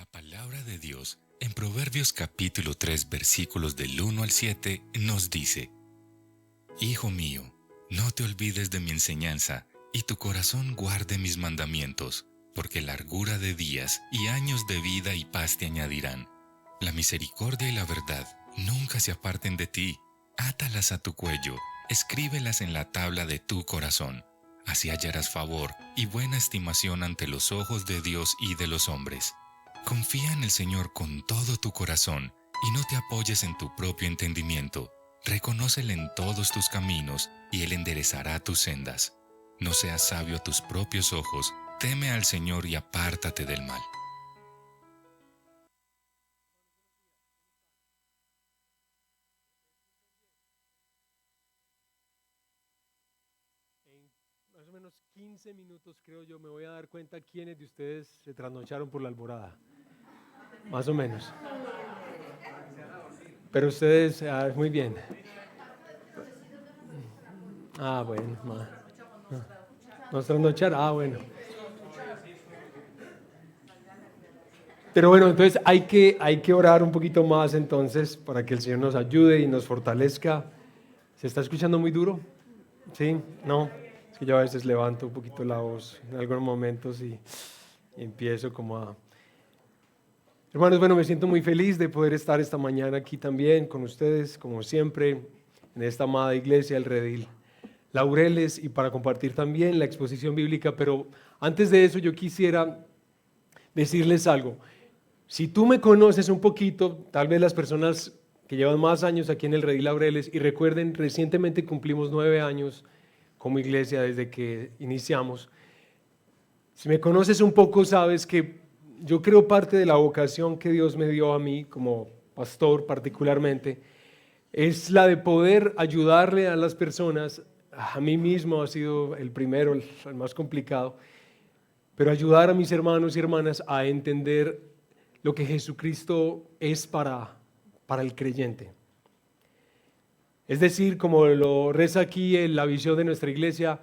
La palabra de Dios, en Proverbios capítulo 3, versículos del 1 al 7, nos dice: Hijo mío, no te olvides de mi enseñanza, y tu corazón guarde mis mandamientos, porque largura de días y años de vida y paz te añadirán. La misericordia y la verdad nunca se aparten de ti. Átalas a tu cuello, escríbelas en la tabla de tu corazón. Así hallarás favor y buena estimación ante los ojos de Dios y de los hombres. Confía en el Señor con todo tu corazón y no te apoyes en tu propio entendimiento. Reconócele en todos tus caminos y Él enderezará tus sendas. No seas sabio a tus propios ojos, teme al Señor y apártate del mal. En más o menos 15 minutos, creo yo, me voy a dar cuenta quiénes de ustedes se trasnocharon por la alborada. Más o menos. Pero ustedes, muy bien. Bueno. Nos trasnocharon, bueno. Pero bueno, entonces hay que orar un poquito más entonces para que el Señor nos ayude y nos fortalezca. ¿Se está escuchando muy duro? ¿Sí? ¿No? Es que yo a veces levanto un poquito la voz en algunos momentos y empiezo como a... Hermanos, bueno, me siento muy feliz de poder estar esta mañana aquí también con ustedes, como siempre, en esta amada iglesia, el Redil Laureles, y para compartir también la exposición bíblica. Pero antes de eso yo quisiera decirles algo. Si tú me conoces un poquito, tal vez las personas que llevan más años aquí en el Redil Laureles, y recuerden, recientemente cumplimos 9 años como iglesia desde que iniciamos. Si me conoces un poco, sabes que yo creo parte de la vocación que Dios me dio a mí como pastor particularmente es la de poder ayudarle a las personas. A mí mismo ha sido el primero, el más complicado, pero ayudar a mis hermanos y hermanas a entender lo que Jesucristo es para el creyente. Es decir, como lo reza aquí en la visión de nuestra iglesia,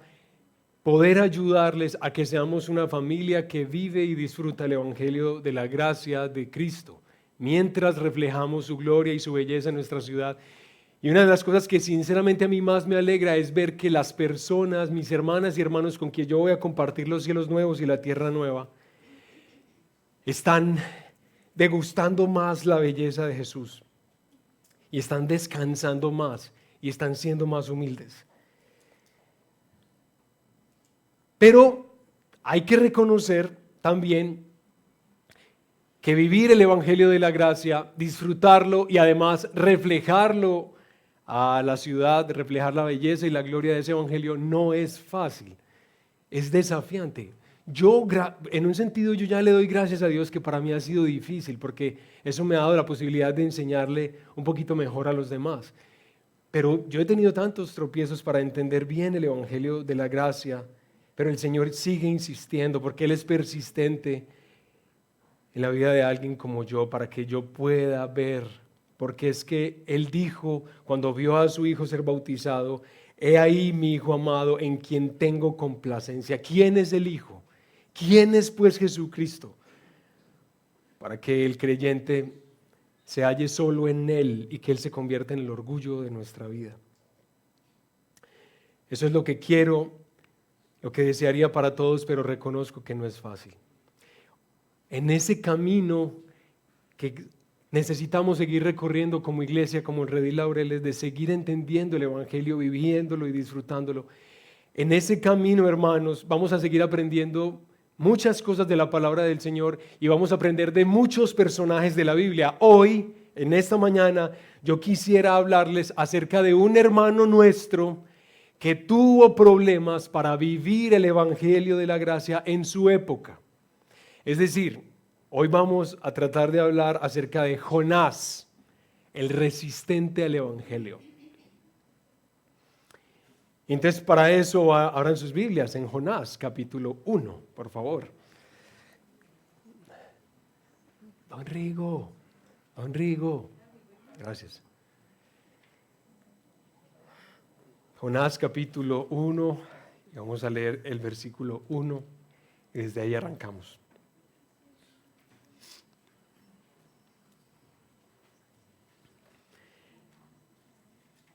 poder ayudarles a que seamos una familia que vive y disfruta el Evangelio de la gracia de Cristo, mientras reflejamos su gloria y su belleza en nuestra ciudad. Y una de las cosas que sinceramente a mí más me alegra es ver que las personas, mis hermanas y hermanos con quien yo voy a compartir los cielos nuevos y la tierra nueva, están degustando más la belleza de Jesús y están descansando más y están siendo más humildes. Pero hay que reconocer también que vivir el Evangelio de la Gracia, disfrutarlo y además reflejarlo a la ciudad, reflejar la belleza y la gloria de ese Evangelio no es fácil, es desafiante. Yo, en un sentido, yo ya le doy gracias a Dios que para mí ha sido difícil, porque eso me ha dado la posibilidad de enseñarle un poquito mejor a los demás. Pero yo he tenido tantos tropiezos para entender bien el Evangelio de la Gracia, pero el Señor sigue insistiendo porque Él es persistente en la vida de alguien como yo para que yo pueda ver. Porque es que Él dijo cuando vio a su hijo ser bautizado: he ahí mi hijo amado en quien tengo complacencia. ¿Quién es el hijo? ¿Quién es pues Jesucristo? Para que el creyente se halle solo en Él y que Él se convierta en el orgullo de nuestra vida. Eso es lo que quiero, lo que desearía para todos, pero reconozco que no es fácil. En ese camino que necesitamos seguir recorriendo como iglesia, como el Redil Laureles, de seguir entendiendo el Evangelio, viviéndolo y disfrutándolo. En ese camino, hermanos, vamos a seguir aprendiendo muchas cosas de la palabra del Señor y vamos a aprender de muchos personajes de la Biblia. Hoy, en esta mañana, yo quisiera hablarles acerca de un hermano nuestro que tuvo problemas para vivir el Evangelio de la Gracia en su época. Es decir, hoy vamos a tratar de hablar acerca de Jonás, el resistente al Evangelio. Entonces, para eso abran sus Biblias en Jonás, capítulo 1, por favor. Don Rigo, gracias. Jonás, capítulo 1, y vamos a leer el versículo 1, y desde ahí arrancamos.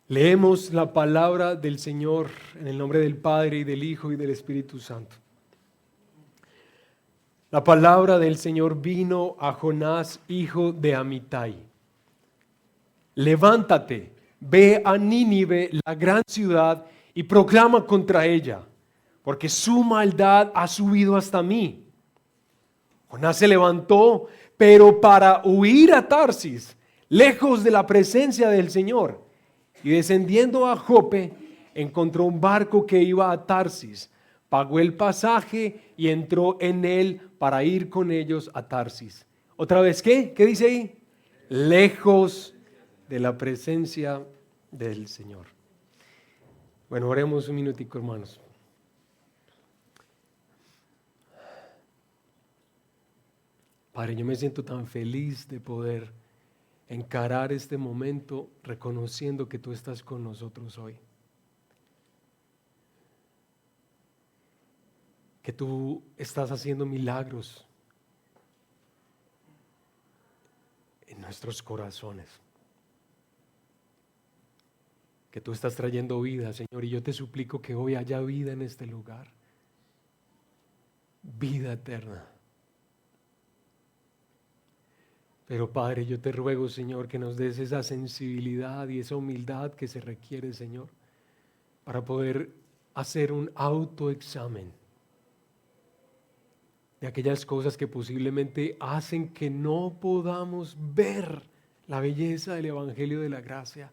Leemos la palabra del Señor en el nombre del Padre y del Hijo y del Espíritu Santo. La palabra del Señor vino a Jonás, hijo de Amitai. Levántate, ve a Nínive, la gran ciudad, y proclama contra ella, porque su maldad ha subido hasta mí. Jonás se levantó, pero para huir a Tarsis, lejos de la presencia del Señor, y descendiendo a Jope, encontró un barco que iba a Tarsis, pagó el pasaje y entró en él para ir con ellos a Tarsis. ¿Otra vez qué? ¿Qué dice ahí? Lejos de la presencia del Señor. Bueno, oremos un minutico, hermanos. Padre, yo me siento tan feliz de poder encarar este momento reconociendo que tú estás con nosotros hoy. Que tú estás haciendo milagros en nuestros corazones. Que tú estás trayendo vida, Señor, y yo te suplico que hoy haya vida en este lugar. Vida eterna. Pero Padre, yo te ruego, Señor, que nos des esa sensibilidad y esa humildad que se requiere, Señor, para poder hacer un autoexamen de aquellas cosas que posiblemente hacen que no podamos ver la belleza del Evangelio de la gracia,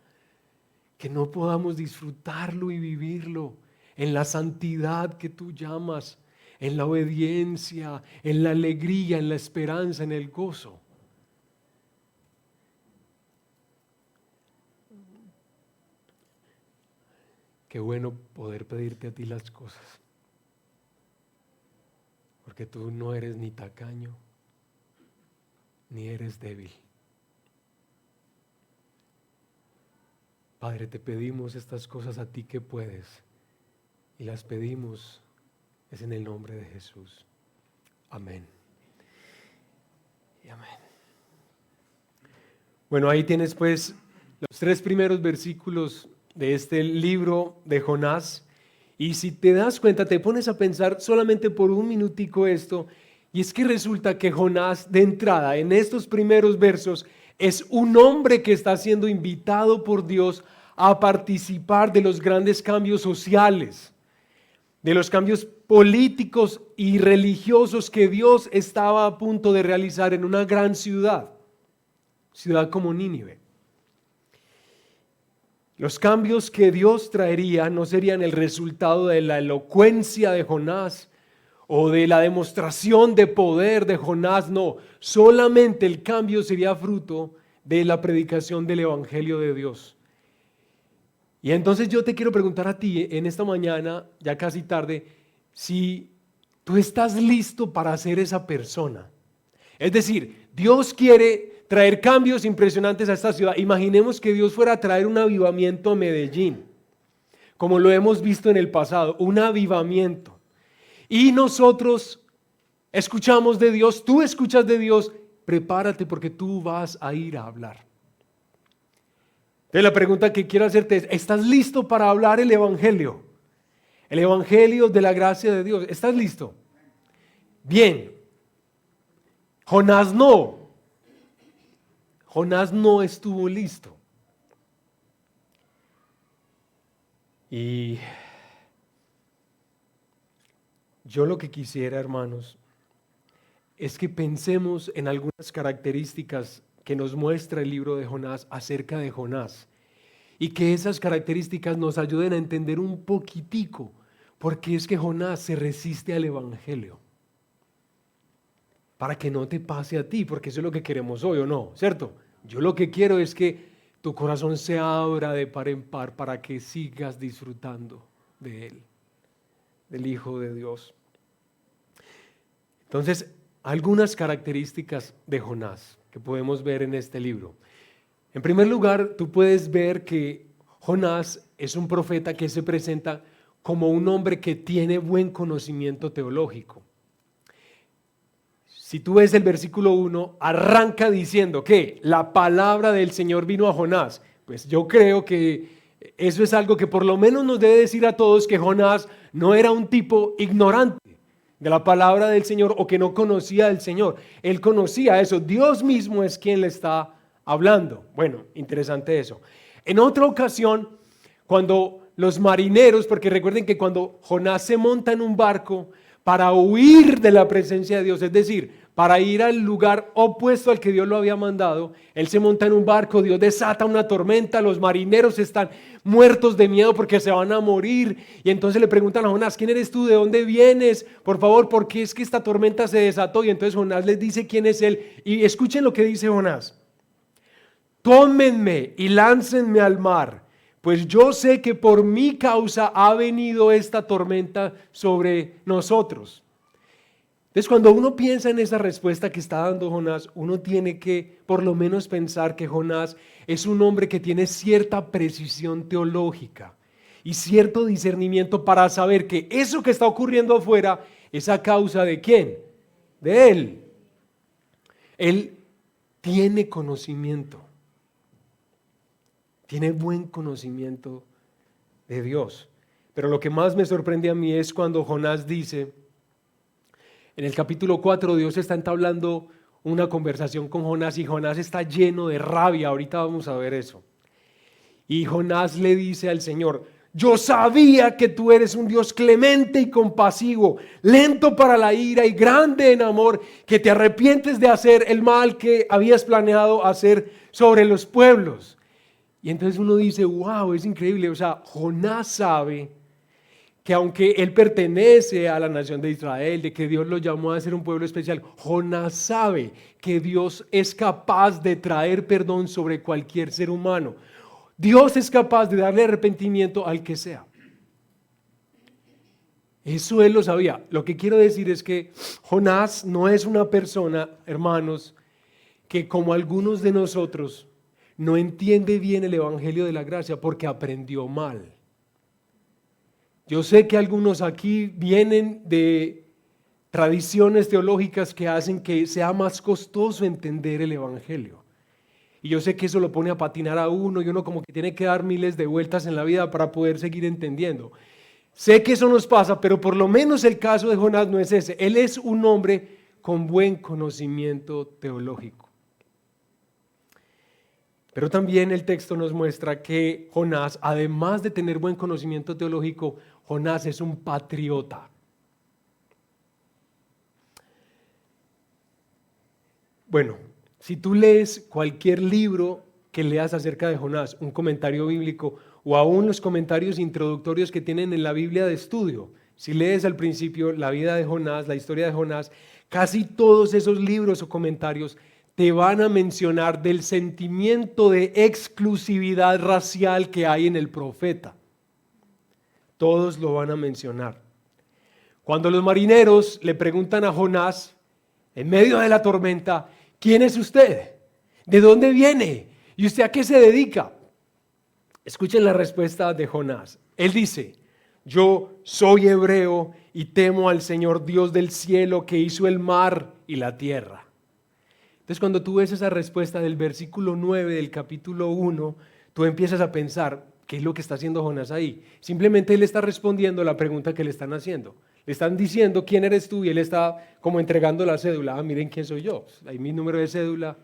que no podamos disfrutarlo y vivirlo en la santidad que tú llamas, en la obediencia, en la alegría, en la esperanza, en el gozo. Qué bueno poder pedirte a ti las cosas, porque tú no eres ni tacaño, ni eres débil. Padre, te pedimos estas cosas a ti que puedes, y las pedimos es en el nombre de Jesús. Amén. Y amén. Bueno, ahí tienes pues los 3 primeros versículos de este libro de Jonás, y si te das cuenta, te pones a pensar solamente por un minutico esto, y es que resulta que Jonás de entrada en estos primeros versos es un hombre que está siendo invitado por Dios a participar de los grandes cambios sociales, de los cambios políticos y religiosos que Dios estaba a punto de realizar en una gran ciudad como Nínive. Los cambios que Dios traería no serían el resultado de la elocuencia de Jonás o de la demostración de poder de Jonás, no. Solamente el cambio sería fruto de la predicación del Evangelio de Dios. Y entonces yo te quiero preguntar a ti en esta mañana, ya casi tarde, si tú estás listo para ser esa persona. Es decir, Dios quiere traer cambios impresionantes a esta ciudad. Imaginemos que Dios fuera a traer un avivamiento a Medellín, como lo hemos visto en el pasado, un avivamiento. Y nosotros escuchamos de Dios, tú escuchas de Dios, prepárate porque tú vas a ir a hablar. Entonces la pregunta que quiero hacerte es, ¿estás listo para hablar el Evangelio? El Evangelio de la gracia de Dios. ¿Estás listo? Bien. Jonás no. Jonás no estuvo listo. Y yo lo que quisiera, hermanos, es que pensemos en algunas características que nos muestra el libro de Jonás acerca de Jonás, y que esas características nos ayuden a entender un poquitico por qué es que Jonás se resiste al Evangelio. Para que no te pase a ti, porque eso es lo que queremos hoy, ¿o no? ¿Cierto? Yo lo que quiero es que tu corazón se abra de par en par para que sigas disfrutando de Él, del Hijo de Dios. Entonces, algunas características de Jonás que podemos ver en este libro. En primer lugar, tú puedes ver que Jonás es un profeta que se presenta como un hombre que tiene buen conocimiento teológico. Si tú ves el versículo 1, arranca diciendo que la palabra del Señor vino a Jonás. Pues yo creo que Eso es algo que por lo menos nos debe decir a todos que Jonás no era un tipo ignorante de la palabra del Señor o que no conocía del Señor. Él conocía eso. Dios mismo es quien le está hablando. Bueno, interesante eso. En otra ocasión, cuando los marineros, porque recuerden que cuando Jonás se monta en un barco para huir de la presencia de Dios, es decir, para ir al lugar opuesto al que Dios lo había mandado, él se monta en un barco, Dios desata una tormenta, los marineros están muertos de miedo porque se van a morir, y entonces le preguntan a Jonás: ¿quién eres tú? ¿De dónde vienes? Por favor, ¿por qué es que esta tormenta se desató? Y entonces Jonás les dice quién es él, y escuchen lo que dice Jonás: tómenme y láncenme al mar, pues yo sé que por mi causa ha venido esta tormenta sobre nosotros. Entonces, cuando uno piensa en esa respuesta que está dando Jonás, uno tiene que por lo menos pensar que Jonás es un hombre que tiene cierta precisión teológica y cierto discernimiento para saber que eso que está ocurriendo afuera es a causa de ¿quién? De él. Él tiene conocimiento, tiene buen conocimiento de Dios. Pero lo que más me sorprende a mí es cuando Jonás dice, en el capítulo 4, Dios está entablando una conversación con Jonás y Jonás está lleno de rabia. Ahorita vamos a ver eso. Y Jonás le dice al Señor: yo sabía que tú eres un Dios clemente y compasivo, lento para la ira y grande en amor, que te arrepientes de hacer el mal que habías planeado hacer sobre los pueblos. Y entonces uno dice: wow, es increíble. O sea, Jonás sabe que aunque él pertenece a la nación de Israel, de que Dios lo llamó a ser un pueblo especial, Jonás sabe que Dios es capaz de traer perdón sobre cualquier ser humano. Dios es capaz de darle arrepentimiento al que sea. Eso él lo sabía. Lo que quiero decir es que Jonás no es una persona, hermanos, que como algunos de nosotros no entiende bien el evangelio de la gracia porque aprendió mal. Yo sé que algunos aquí vienen de tradiciones teológicas que hacen que sea más costoso entender el evangelio. Y yo sé que eso lo pone a patinar a uno y uno como que tiene que dar miles de vueltas en la vida para poder seguir entendiendo. Sé que eso nos pasa, pero por lo menos el caso de Jonás no es ese. Él es un hombre con buen conocimiento teológico. Pero también el texto nos muestra que Jonás, además de tener buen conocimiento teológico, Jonás es un patriota. Bueno, si tú lees cualquier libro que leas acerca de Jonás, un comentario bíblico o aún los comentarios introductorios que tienen en la Biblia de estudio, si lees al principio la vida de Jonás, la historia de Jonás, casi todos esos libros o comentarios te van a mencionar del sentimiento de exclusividad racial que hay en el profeta. Todos lo van a mencionar. Cuando los marineros le preguntan a Jonás, en medio de la tormenta: ¿quién es usted? ¿De dónde viene? ¿Y usted a qué se dedica? Escuchen la respuesta de Jonás. Él dice: yo soy hebreo y temo al Señor Dios del cielo, que hizo el mar y la tierra. Entonces, cuando tú ves esa respuesta del versículo 9 del capítulo 1, tú empiezas a pensar: ¿qué es lo que está haciendo Jonás ahí? Simplemente él está respondiendo a la pregunta que le están haciendo. Le están diciendo: ¿quién eres tú? Y él está como entregando la cédula. Ah, miren quién soy yo. Ahí mi número de cédula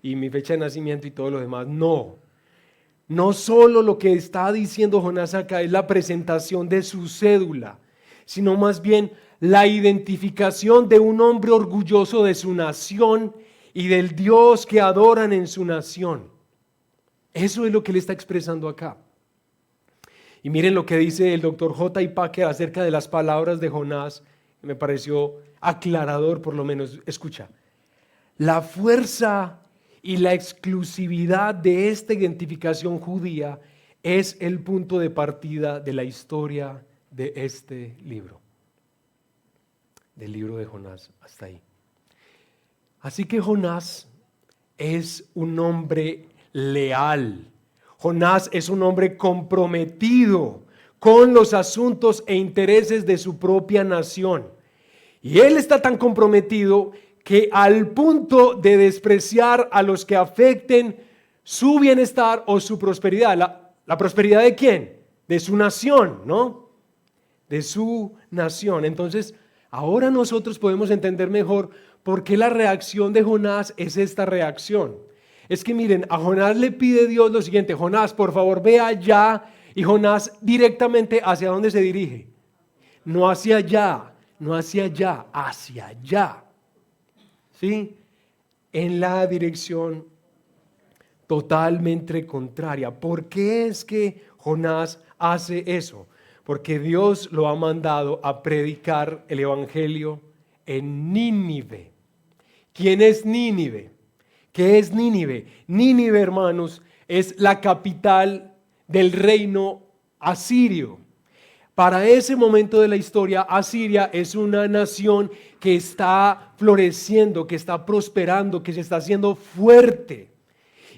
y mi fecha de nacimiento y todo lo demás. No solo lo que está diciendo Jonás acá es la presentación de su cédula, sino más bien la identificación de un hombre orgulloso de su nación y del Dios que adoran en su nación. Eso es lo que él está expresando acá. Y miren lo que dice el doctor J. I. Packer acerca de las palabras de Jonás, que me pareció aclarador por lo menos. Escucha: la fuerza y la exclusividad de esta identificación judía es el punto de partida de la historia de este libro, del libro de Jonás hasta ahí. Así que Jonás es un hombre leal. Jonás es un hombre comprometido con los asuntos e intereses de su propia nación. Y él está tan comprometido que al punto de despreciar a los que afecten su bienestar o su prosperidad. ¿La prosperidad de quién? De su nación, ¿no? De su nación. Entonces, ahora nosotros podemos entender mejor por qué la reacción de Jonás es esta reacción. Es que miren, a Jonás le pide Dios lo siguiente: Jonás, por favor, ve allá. Y Jonás directamente, ¿hacia dónde se dirige? No hacia allá, no hacia allá, hacia allá. ¿Sí? En la dirección totalmente contraria. ¿Por qué es que Jonás hace eso? Porque Dios lo ha mandado a predicar el evangelio en Nínive. ¿Quién es Nínive? ¿Qué es Nínive? Nínive, hermanos, es la capital del reino asirio. Para ese momento de la historia, Asiria es una nación que está floreciendo, que está prosperando, que se está haciendo fuerte.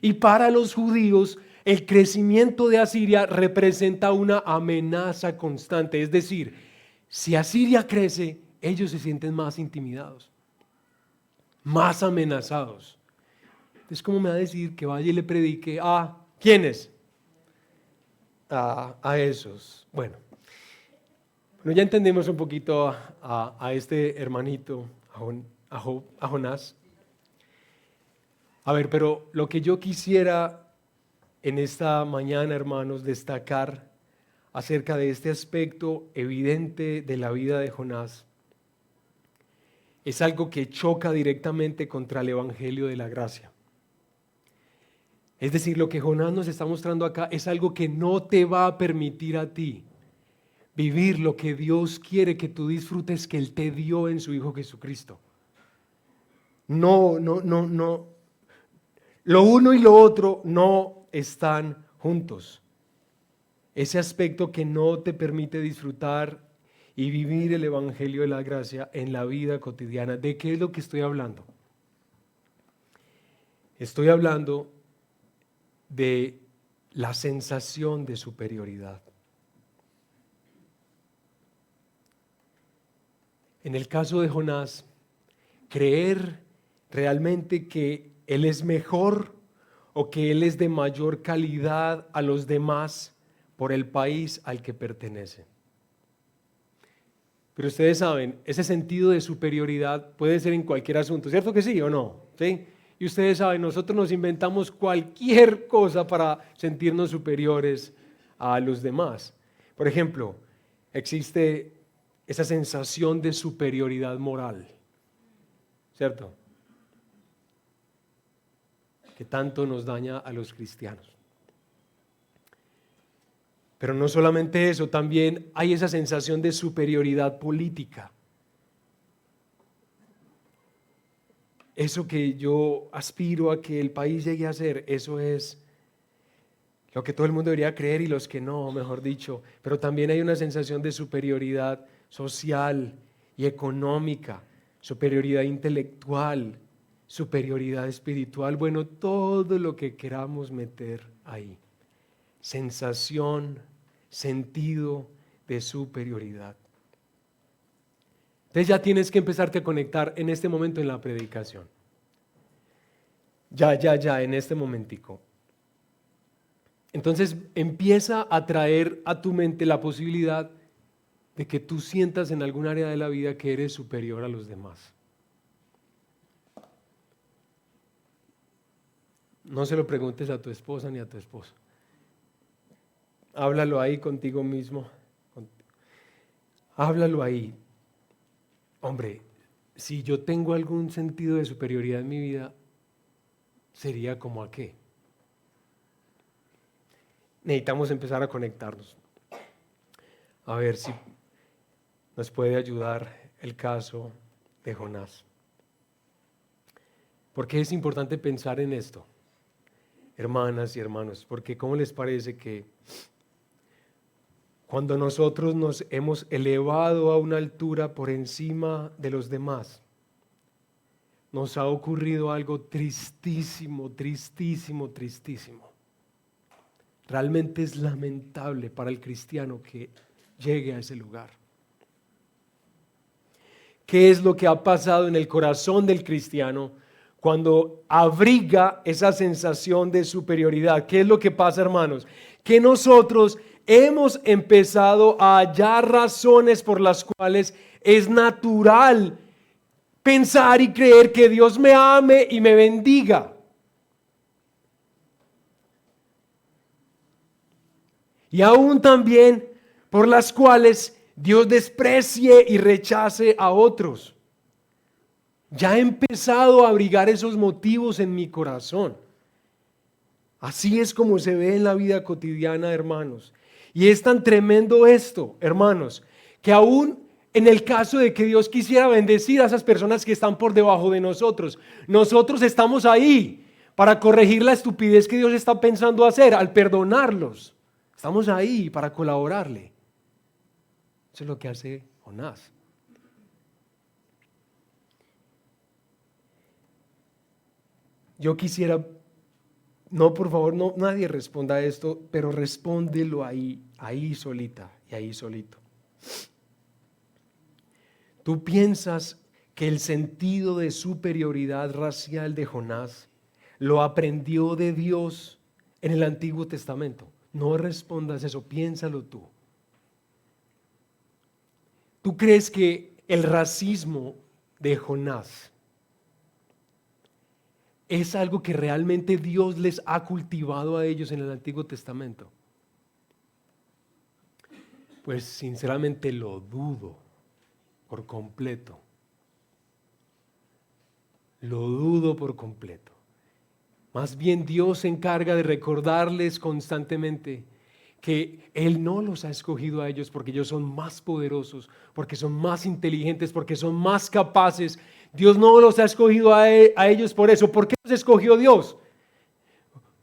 Y para los judíos, el crecimiento de Asiria representa una amenaza constante. Es decir, si Asiria crece, ellos se sienten más intimidados, más amenazados. Entonces, ¿cómo me va a decir que vaya y le predique a quiénes? A esos. Bueno, ya entendemos un poquito a este hermanito, a Jonás. A ver, pero lo que yo quisiera en esta mañana, hermanos, destacar acerca de este aspecto evidente de la vida de Jonás es algo que choca directamente contra el evangelio de la gracia. Es decir, lo que Jonás nos está mostrando acá es algo que no te va a permitir a ti vivir lo que Dios quiere que tú disfrutes, que Él te dio en su Hijo Jesucristo. No. Lo uno y lo otro no están juntos. Ese aspecto que no te permite disfrutar y vivir el evangelio de la gracia en la vida cotidiana. ¿De qué es lo que estoy hablando? Estoy hablando de la sensación de superioridad. En el caso de Jonás, creer realmente que él es mejor o que él es de mayor calidad a los demás por el país al que pertenece. Pero ustedes saben, ese sentido de superioridad puede ser en cualquier asunto, ¿cierto que sí o no? ¿Sí? Y ustedes saben, nosotros nos inventamos cualquier cosa para sentirnos superiores a los demás. Por ejemplo, existe esa sensación de superioridad moral, ¿cierto? Que tanto nos daña a los cristianos. Pero no solamente eso, también hay esa sensación de superioridad política. Eso que yo aspiro a que el país llegue a ser, eso es lo que todo el mundo debería creer y los que no, mejor dicho. Pero también hay una sensación de superioridad social y económica, superioridad intelectual, superioridad espiritual, bueno, todo lo que queramos meter ahí. Sensación, sentido de superioridad. Entonces ya tienes que empezarte a conectar en este momento en la predicación. Ya, en este momentico. Entonces empieza a traer a tu mente la posibilidad de que tú sientas en algún área de la vida que eres superior a los demás. No se lo preguntes a tu esposa ni a tu esposo. Háblalo ahí contigo mismo. Háblalo ahí. Hombre, si yo tengo algún sentido de superioridad en mi vida, ¿sería como a qué? Necesitamos empezar a conectarnos. A ver si nos puede ayudar el caso de Jonás. ¿Por qué es importante pensar en esto, hermanas y hermanos? Porque ¿cómo les parece que cuando nosotros nos hemos elevado a una altura por encima de los demás, nos ha ocurrido algo tristísimo? Realmente es lamentable para el cristiano que llegue a ese lugar. ¿Qué es lo que ha pasado en el corazón del cristiano cuando abriga esa sensación de superioridad? ¿Qué es lo que pasa, hermanos? que nosotros hemos empezado a hallar razones por las cuales es natural pensar y creer que Dios me ame y me bendiga. Y aún también por las cuales Dios desprecie y rechace a otros. Ya he empezado a abrigar esos motivos en mi corazón. Así es como se ve en la vida cotidiana, hermanos. Y es tan tremendo esto, hermanos, que aún en el caso de que Dios quisiera bendecir a esas personas que están por debajo de nosotros, nosotros estamos ahí para corregir la estupidez que Dios está pensando hacer al perdonarlos. Estamos ahí para colaborarle. Eso es lo que hace Jonás. Yo quisiera, no, por favor, no, nadie responda a esto, pero respóndelo ahí solita y ahí solito. ¿Tú piensas que el sentido de superioridad racial de Jonás lo aprendió de Dios en el Antiguo Testamento? No respondas eso, piénsalo tú. ¿Tú crees que el racismo de Jonás es algo que realmente Dios les ha cultivado a ellos en el Antiguo Testamento? Pues sinceramente lo dudo por completo. Lo dudo por completo. Más bien Dios se encarga de recordarles constantemente que Él no los ha escogido a ellos porque ellos son más poderosos, porque son más inteligentes, porque son más capaces. Dios no los ha escogido a ellos por eso. ¿Por qué los escogió Dios?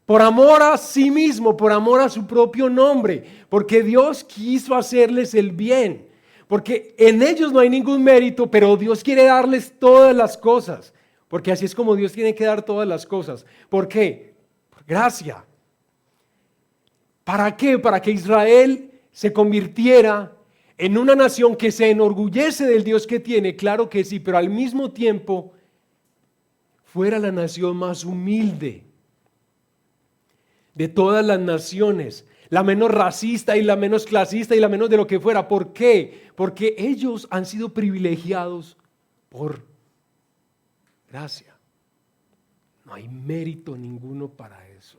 Por amor a sí mismo, por amor a su propio nombre, porque Dios quiso hacerles el bien, porque en ellos no hay ningún mérito, pero Dios quiere darles todas las cosas, porque así es como Dios tiene que dar todas las cosas. ¿Por qué? Por gracia. ¿Para qué? Para que Israel se convirtiera en una nación que se enorgullece del Dios que tiene, claro que sí, pero al mismo tiempo fuera la nación más humilde de todas las naciones, la menos racista y la menos clasista y la menos de lo que fuera. ¿Por qué? Porque ellos han sido privilegiados por gracia. No hay mérito ninguno para eso.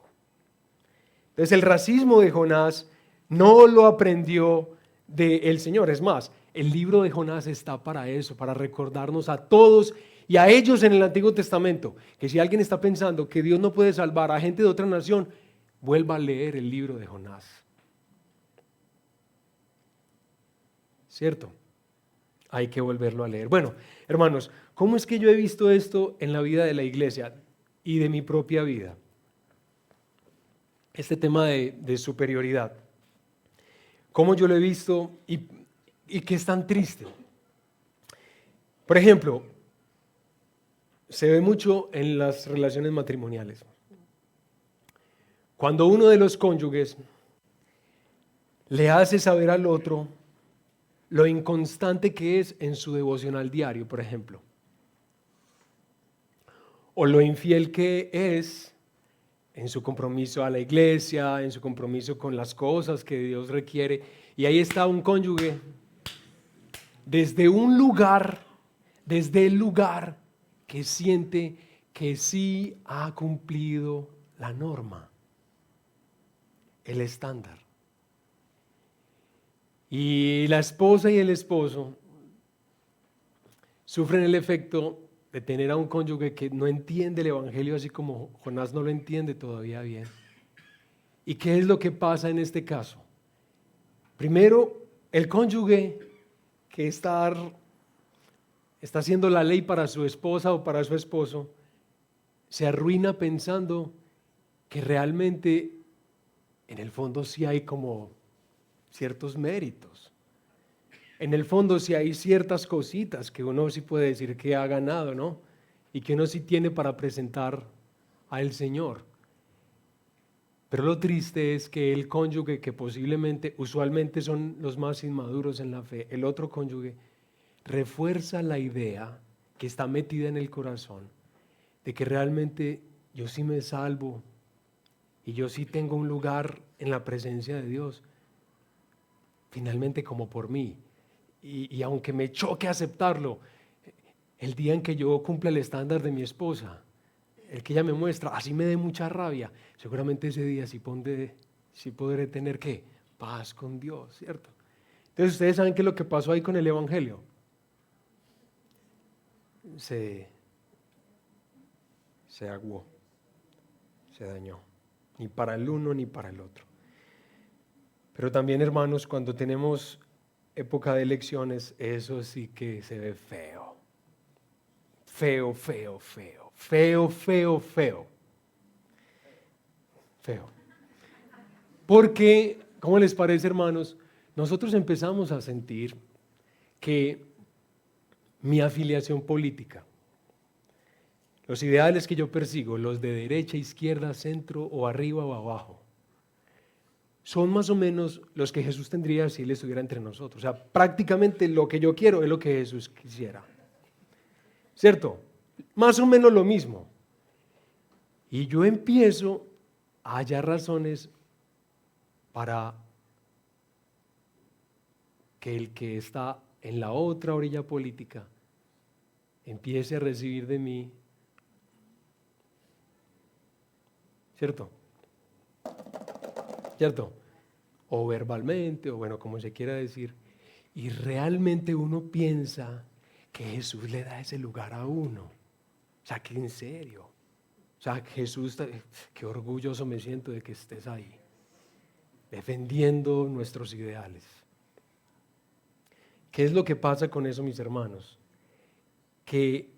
Entonces el racismo de Jonás no lo aprendió del Señor. Es más, el libro de Jonás está para eso, para recordarnos a todos y a ellos en el Antiguo Testamento, que si alguien está pensando que Dios no puede salvar a gente de otra nación, vuelva a leer el libro de Jonás. ¿Cierto? Hay que volverlo a leer. Bueno, hermanos, ¿cómo es que yo he visto esto en la vida de la iglesia y de mi propia vida? Este tema de superioridad. ¿Cómo yo lo he visto y que es tan triste? Por ejemplo, se ve mucho en las relaciones matrimoniales. Cuando uno de los cónyuges le hace saber al otro lo inconstante que es en su devocional diario, por ejemplo, o lo infiel que es en su compromiso a la iglesia, en su compromiso con las cosas que Dios requiere, y ahí está un cónyuge desde el lugar que siente que sí ha cumplido la norma, el estándar. Y la esposa y el esposo sufren el efecto de tener a un cónyuge que no entiende el evangelio así como Jonás no lo entiende todavía bien. ¿Y qué es lo que pasa en este caso? Primero, el cónyuge que está haciendo la ley para su esposa o para su esposo se arruina pensando que realmente en el fondo sí hay como ciertos méritos. En el fondo sí hay ciertas cositas que uno sí puede decir que ha ganado, ¿no? Y que uno sí tiene para presentar al Señor. Pero lo triste es que el cónyuge que posiblemente, usualmente son los más inmaduros en la fe, el otro cónyuge refuerza la idea que está metida en el corazón de que realmente yo sí me salvo y yo sí tengo un lugar en la presencia de Dios, finalmente como por mí. Y aunque me choque aceptarlo, el día en que yo cumpla el estándar de mi esposa, el que ella me muestra, así me dé mucha rabia, seguramente ese día sí podré tener ¿qué? Paz con Dios, ¿cierto? Entonces ustedes saben qué es lo que pasó ahí con el evangelio. Se aguó, se dañó, ni para el uno ni para el otro. Pero también, hermanos, cuando tenemos época de elecciones, eso sí que se ve feo. Feo, feo, feo, feo, feo, feo. Feo. Porque, ¿cómo les parece, hermanos? Nosotros empezamos a sentir que mi afiliación política, los ideales que yo persigo, los de derecha, izquierda, centro o arriba o abajo, son más o menos los que Jesús tendría si Él estuviera entre nosotros. O sea, prácticamente lo que yo quiero es lo que Jesús quisiera. ¿Cierto? Más o menos lo mismo. Y yo empiezo a hallar razones para que el que está en la otra orilla política empiece a recibir de mí, ¿cierto? ¿Cierto? O verbalmente, o bueno, como se quiera decir, y realmente uno piensa que Jesús le da ese lugar a uno. O sea, que en serio. O sea, Jesús, qué orgulloso me siento de que estés ahí, defendiendo nuestros ideales. ¿Qué es lo que pasa con eso, mis hermanos? Que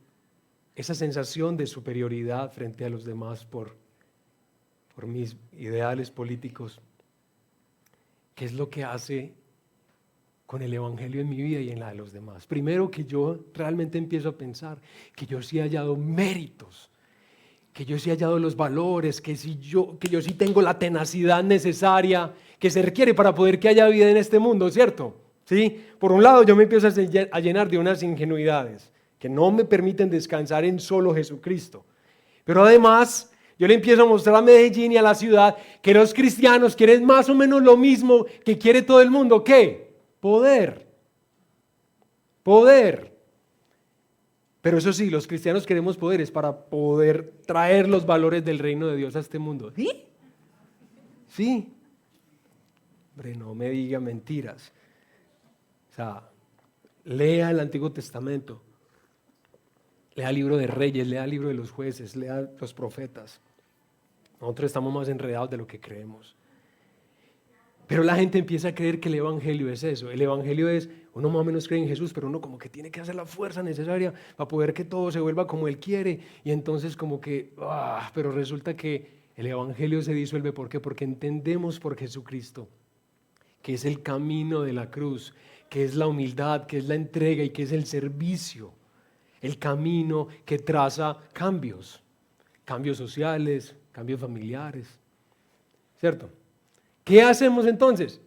esa sensación de superioridad frente a los demás por mis ideales políticos, ¿qué es lo que hace con el evangelio en mi vida y en la de los demás? Primero, que yo realmente empiezo a pensar que yo sí he hallado méritos, que yo sí he hallado los valores, que yo sí tengo la tenacidad necesaria que se requiere para poder que haya vida en este mundo, ¿cierto? ¿Sí? Por un lado, yo me empiezo a llenar de unas ingenuidades que no me permiten descansar en solo Jesucristo. Pero además, yo le empiezo a mostrar a Medellín y a la ciudad que los cristianos quieren más o menos lo mismo que quiere todo el mundo. ¿Qué? Poder. Poder. Pero eso sí, los cristianos queremos poderes para poder traer los valores del reino de Dios a este mundo. ¿Sí? Sí. Hombre, no me diga mentiras. O sea, lea el Antiguo Testamento. Lea el libro de Reyes, lea el libro de los jueces, lea los profetas. Nosotros estamos más enredados de lo que creemos. Pero la gente empieza a creer que el evangelio es eso. El evangelio es, uno más o menos cree en Jesús, pero uno como que tiene que hacer la fuerza necesaria para poder que todo se vuelva como Él quiere. Y entonces como que, pero resulta que el evangelio se disuelve. ¿Por qué? Porque entendemos por Jesucristo que es el camino de la cruz, que es la humildad, que es la entrega y que es el servicio. El camino que traza cambios sociales, cambios familiares, ¿cierto? ¿Qué hacemos entonces?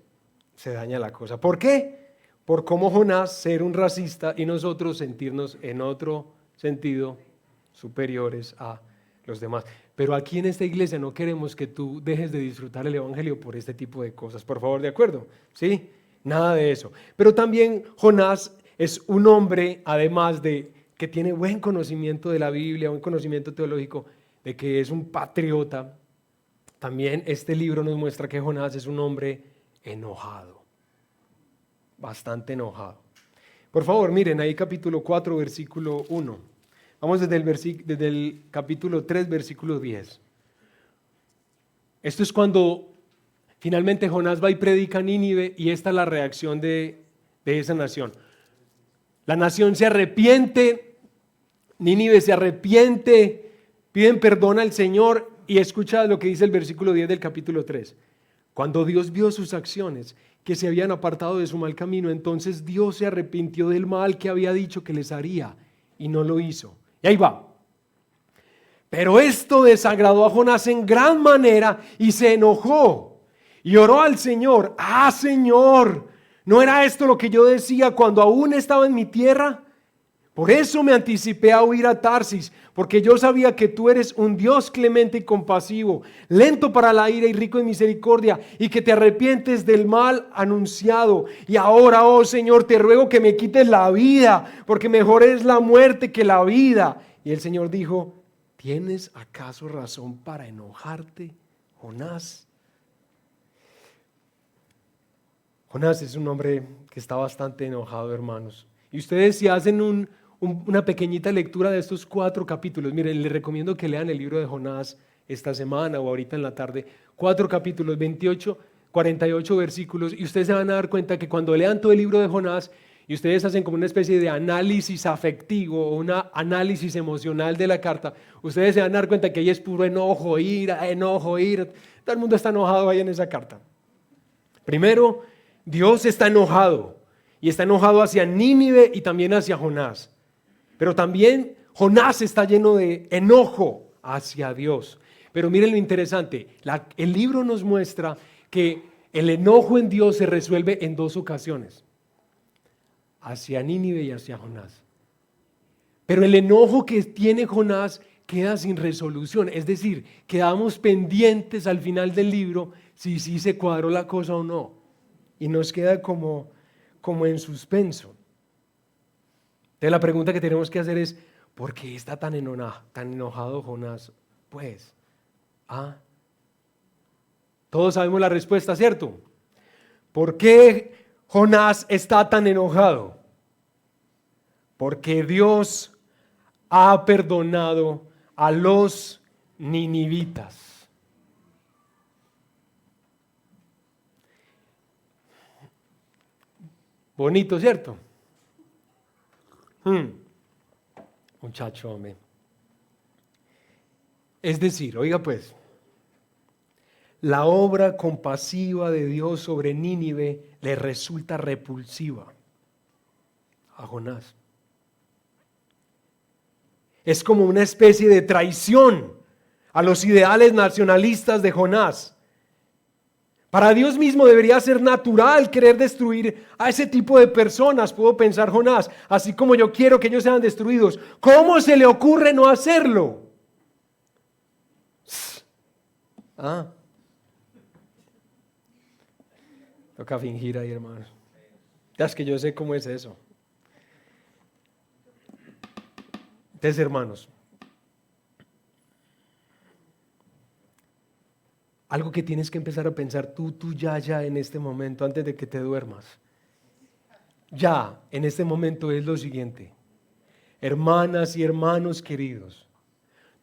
Se daña la cosa. ¿Por qué? Por cómo Jonás ser un racista y nosotros sentirnos en otro sentido superiores a los demás. Pero aquí en esta iglesia no queremos que tú dejes de disfrutar el evangelio por este tipo de cosas. Por favor, ¿de acuerdo? ¿Sí? Nada de eso. Pero también Jonás es un hombre, además de que tiene buen conocimiento de la Biblia, buen conocimiento teológico, de que es un patriota. También este libro nos muestra que Jonás es un hombre enojado, bastante enojado. Por favor, miren ahí capítulo 4, versículo 1. Vamos desde el capítulo 3, versículo 10. Esto es cuando finalmente Jonás va y predica a Nínive y esta es la reacción de esa nación. La nación se arrepiente, Nínive se arrepiente, piden perdón al Señor y escucha lo que dice el versículo 10 del capítulo 3. Cuando Dios vio sus acciones, que se habían apartado de su mal camino, entonces Dios se arrepintió del mal que había dicho que les haría y no lo hizo. Y ahí va. Pero esto desagradó a Jonás en gran manera y se enojó y oró al Señor. Señor, ¿no era esto lo que yo decía cuando aún estaba en mi tierra? Por eso me anticipé a huir a Tarsis, porque yo sabía que tú eres un Dios clemente y compasivo, lento para la ira y rico en misericordia, y que te arrepientes del mal anunciado. Y ahora, oh Señor, te ruego que me quites la vida, porque mejor es la muerte que la vida. Y el Señor dijo: ¿tienes acaso razón para enojarte, Jonás? Jonás es un hombre que está bastante enojado, hermanos. Y ustedes, si hacen una pequeñita lectura de estos 4 capítulos, miren, les recomiendo que lean el libro de Jonás esta semana o ahorita en la tarde. 4 capítulos, 28, 48 versículos, y ustedes se van a dar cuenta que cuando lean todo el libro de Jonás y ustedes hacen como una especie de análisis afectivo o un análisis emocional de la carta, ustedes se van a dar cuenta que ahí es puro enojo, ira, enojo, ira. Todo el mundo está enojado ahí en esa carta. Primero, Dios está enojado, y está enojado hacia Nínive y también hacia Jonás. Pero también Jonás está lleno de enojo hacia Dios. Pero miren lo interesante, el libro nos muestra que el enojo en Dios se resuelve en 2 ocasiones, hacia Nínive y hacia Jonás. Pero el enojo que tiene Jonás queda sin resolución, es decir, quedamos pendientes al final del libro si sí se cuadró la cosa o no, y nos queda como en suspenso. Entonces la pregunta que tenemos que hacer es: ¿por qué está tan enojado Jonás? Pues, todos sabemos la respuesta, ¿cierto? ¿Por qué Jonás está tan enojado? Porque Dios ha perdonado a los ninivitas. Bonito, ¿cierto? Muchacho, hombre. Es decir, oiga pues, la obra compasiva de Dios sobre Nínive le resulta repulsiva a Jonás. Es como una especie de traición a los ideales nacionalistas de Jonás. Para Dios mismo debería ser natural querer destruir a ese tipo de personas, puedo pensar Jonás, así como yo quiero que ellos sean destruidos. ¿Cómo se le ocurre no hacerlo? Toca fingir ahí, hermanos. Ya es que yo sé cómo es eso. Entonces, hermanos, algo que tienes que empezar a pensar tú ya en este momento, antes de que te duermas. Ya, en este momento es lo siguiente. Hermanas y hermanos queridos,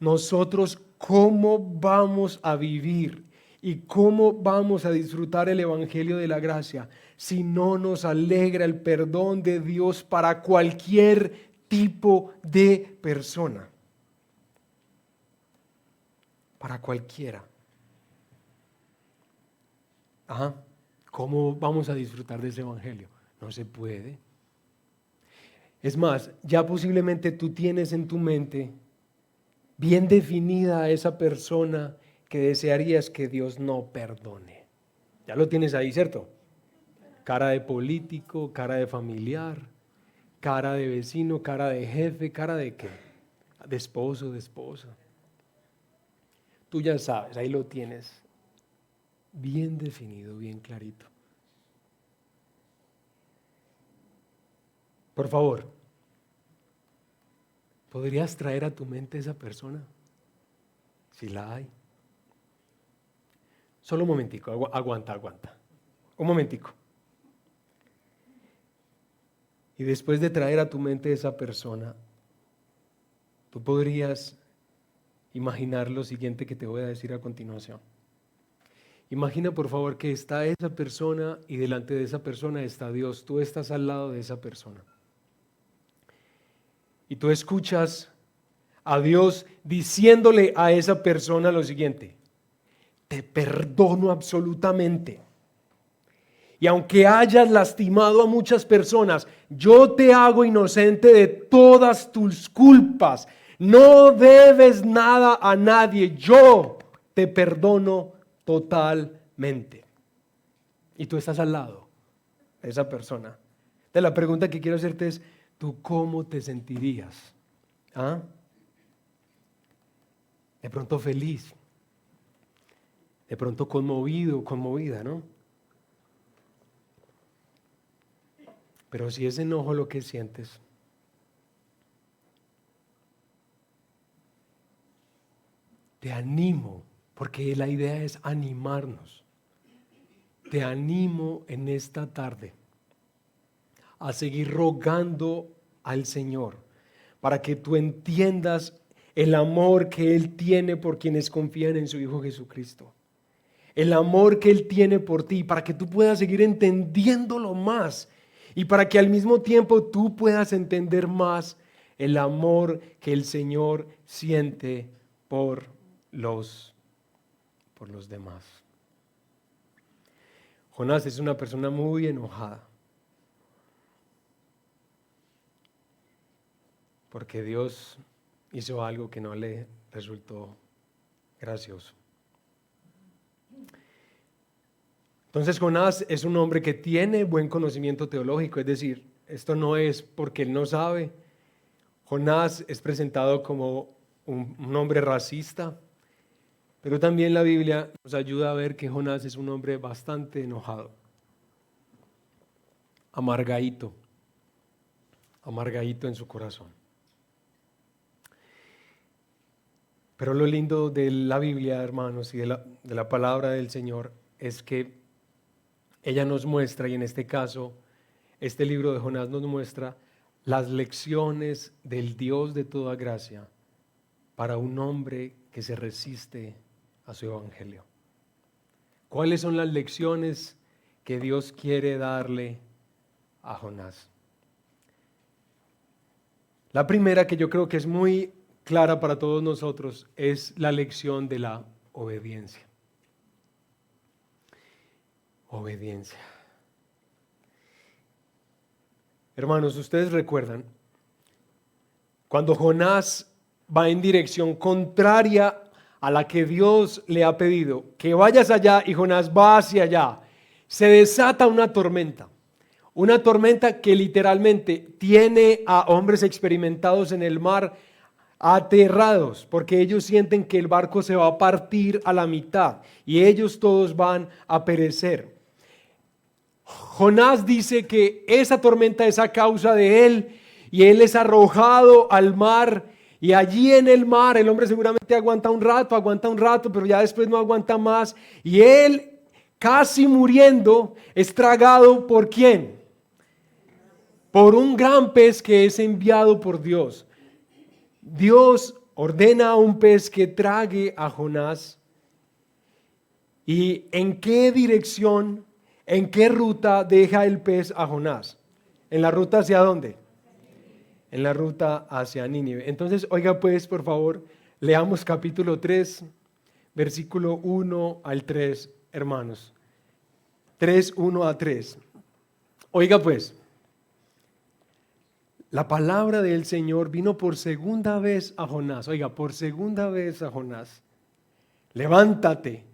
nosotros ¿cómo vamos a vivir y cómo vamos a disfrutar el Evangelio de la gracia si no nos alegra el perdón de Dios para cualquier tipo de persona? Para cualquiera. ¿Cómo vamos a disfrutar de ese evangelio? No se puede. Es más, ya posiblemente tú tienes en tu mente bien definida a esa persona que desearías que Dios no perdone. Ya lo tienes ahí, ¿cierto? Cara de político, cara de familiar, cara de vecino, cara de jefe, cara de qué, de esposo, de esposa. Tú ya sabes, ahí lo tienes. Bien definido, bien clarito. Por favor, ¿podrías traer a tu mente esa persona? Si la hay. Solo un momentico, aguanta. Un momentico. Y después de traer a tu mente esa persona, tú podrías imaginar lo siguiente que te voy a decir a continuación. Imagina por favor que está esa persona y delante de esa persona está Dios. Tú estás al lado de esa persona. Y tú escuchas a Dios diciéndole a esa persona lo siguiente: te perdono absolutamente. Y aunque hayas lastimado a muchas personas, yo te hago inocente de todas tus culpas. No debes nada a nadie. Yo te perdono totalmente. Y tú estás al lado de esa persona. Entonces la pregunta que quiero hacerte es: ¿tú cómo te sentirías? ¿Ah? De pronto feliz, de pronto conmovido, conmovida, ¿no? Pero si es enojo lo que sientes, te animo, porque la idea es animarnos. Te animo en esta tarde a seguir rogando al Señor para que tú entiendas el amor que Él tiene por quienes confían en su Hijo Jesucristo. El amor que Él tiene por ti, para que tú puedas seguir entendiéndolo más y para que al mismo tiempo tú puedas entender más el amor que el Señor siente por los demás. Jonás es una persona muy enojada porque Dios hizo algo que no le resultó gracioso. Entonces Jonás es un hombre que tiene buen conocimiento teológico, es decir, esto no es porque él no sabe. Jonás es presentado como un hombre racista, pero también la Biblia nos ayuda a ver que Jonás es un hombre bastante enojado, amargadito en su corazón. Pero lo lindo de la Biblia, hermanos, y de la palabra del Señor es que ella nos muestra, y en este caso, este libro de Jonás nos muestra las lecciones del Dios de toda gracia para un hombre que se resiste a su evangelio. ¿Cuáles son las lecciones que Dios quiere darle a Jonás? La primera, que yo creo que es muy clara para todos nosotros, es la lección de la obediencia. Obediencia. Hermanos, ustedes recuerdan cuando Jonás va en dirección contraria a la que Dios le ha pedido, que vayas allá, y Jonás va hacia allá, se desata una tormenta que literalmente tiene a hombres experimentados en el mar aterrados, porque ellos sienten que el barco se va a partir a la mitad y ellos todos van a perecer. Jonás dice que esa tormenta es a causa de él y él es arrojado al mar, y allí en el mar el hombre seguramente aguanta un rato, pero ya después no aguanta más, y él, casi muriendo, es tragado ¿por quién? Por un gran pez que es enviado por Dios. Dios ordena a un pez que trague a Jonás. ¿Y en qué dirección, en qué ruta deja el pez a Jonás? ¿En la ruta hacia dónde? En la ruta hacia Nínive. Entonces, oiga pues, por favor, leamos capítulo 3, versículo 1 al 3, hermanos. 3, 1 a 3. Oiga pues, la palabra del Señor vino por segunda vez a Jonás. Oiga, por segunda vez a Jonás. Levántate,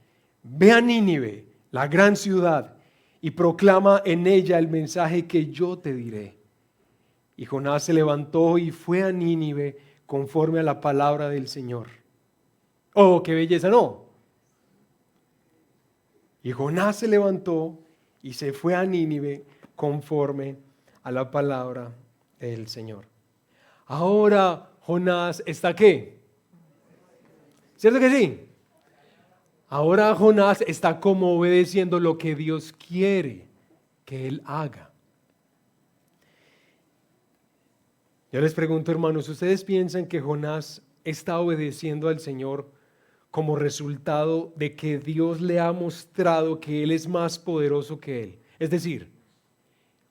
ve a Nínive, la gran ciudad, y proclama en ella el mensaje que yo te diré. Y Jonás se levantó y fue a Nínive conforme a la palabra del Señor. ¡Oh, qué belleza! No. Y Jonás se levantó y se fue a Nínive conforme a la palabra del Señor. Ahora Jonás está ¿qué? ¿Cierto que sí? Ahora Jonás está como obedeciendo lo que Dios quiere que él haga. Yo les pregunto, hermanos, ¿ustedes piensan que Jonás está obedeciendo al Señor como resultado de que Dios le ha mostrado que Él es más poderoso que él? Es decir,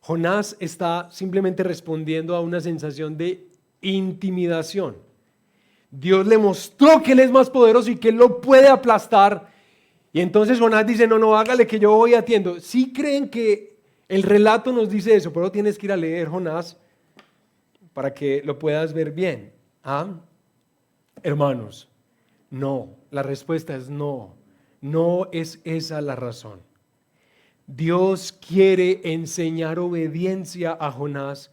Jonás está simplemente respondiendo a una sensación de intimidación. Dios le mostró que Él es más poderoso y que Él lo puede aplastar. Y entonces Jonás dice, no, hágale que yo voy atiendo. Sí creen que el relato nos dice eso, pero tienes que ir a leer Jonás para que lo puedas ver bien. ¿Ah? Hermanos, no, la respuesta es no. No es esa la razón. Dios quiere enseñar obediencia a Jonás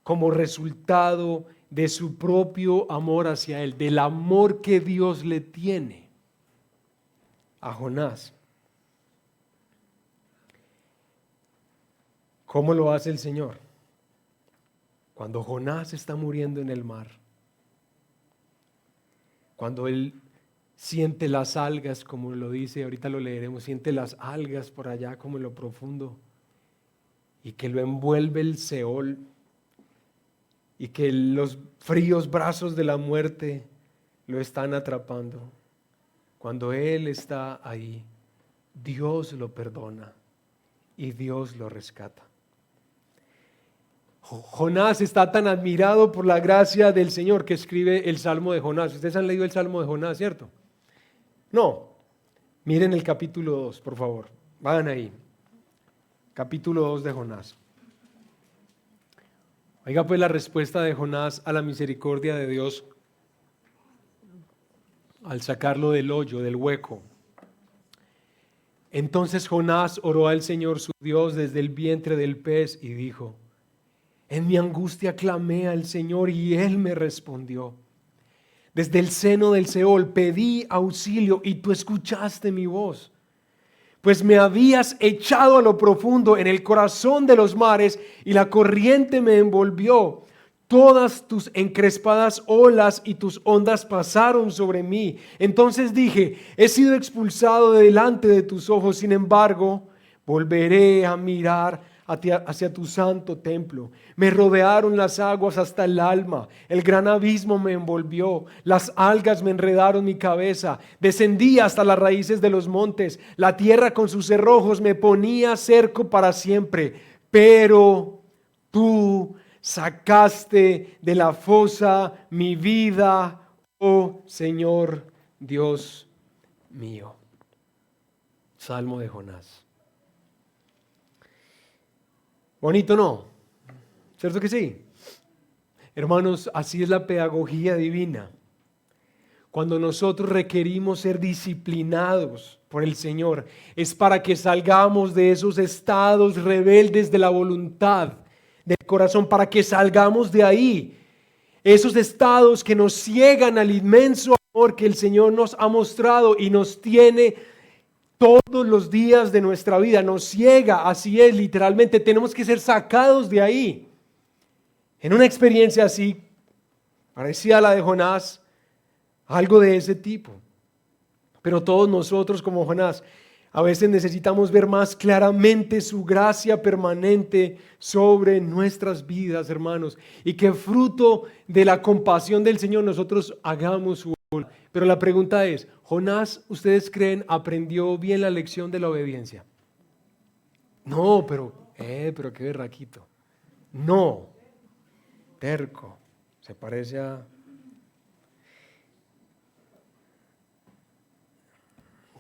como resultado de su propio amor hacia él, del amor que Dios le tiene a Jonás. ¿Cómo lo hace el Señor? Cuando Jonás está muriendo en el mar, cuando él siente las algas, como lo dice, ahorita lo leeremos, siente las algas por allá como en lo profundo, y que lo envuelve el Seol, y que los fríos brazos de la muerte lo están atrapando. Cuando él está ahí, Dios lo perdona y Dios lo rescata. Jonás está tan admirado por la gracia del Señor que escribe el Salmo de Jonás. Ustedes han leído el Salmo de Jonás, ¿cierto? No. Miren el capítulo 2, por favor. Vayan ahí. Capítulo 2 de Jonás. Oiga pues la respuesta de Jonás a la misericordia de Dios al sacarlo del hoyo, del hueco. Entonces Jonás oró al Señor su Dios desde el vientre del pez y dijo: en mi angustia clamé al Señor y Él me respondió. Desde el seno del Seol pedí auxilio y tú escuchaste mi voz. Pues me habías echado a lo profundo en el corazón de los mares y la corriente me envolvió. Todas tus encrespadas olas y tus ondas pasaron sobre mí. Entonces dije: he sido expulsado de delante de tus ojos, sin embargo, volveré a mirar hacia tu santo templo. Me rodearon las aguas hasta el alma, el gran abismo me envolvió, las algas me enredaron mi cabeza, descendí hasta las raíces de los montes, la tierra con sus cerrojos me ponía cerco para siempre, pero tú sacaste de la fosa mi vida, oh Señor Dios mío. Salmo de Jonás. Bonito, ¿no? ¿Cierto que sí? Hermanos, así es la pedagogía divina. Cuando nosotros requerimos ser disciplinados por el Señor, es para que salgamos de esos estados rebeldes de la voluntad, del corazón, para que salgamos de ahí. Esos estados que nos ciegan al inmenso amor que el Señor nos ha mostrado y nos tiene todos los días de nuestra vida, nos ciega, así es, literalmente, tenemos que ser sacados de ahí. En una experiencia así, parecida a la de Jonás, algo de ese tipo. Pero todos nosotros como Jonás, a veces necesitamos ver más claramente su gracia permanente sobre nuestras vidas, hermanos, y que fruto de la compasión del Señor nosotros hagamos su obra. Pero la pregunta es, Jonás, ¿ustedes creen aprendió bien la lección de la obediencia? No, pero qué berraquito. No, terco, se parece a...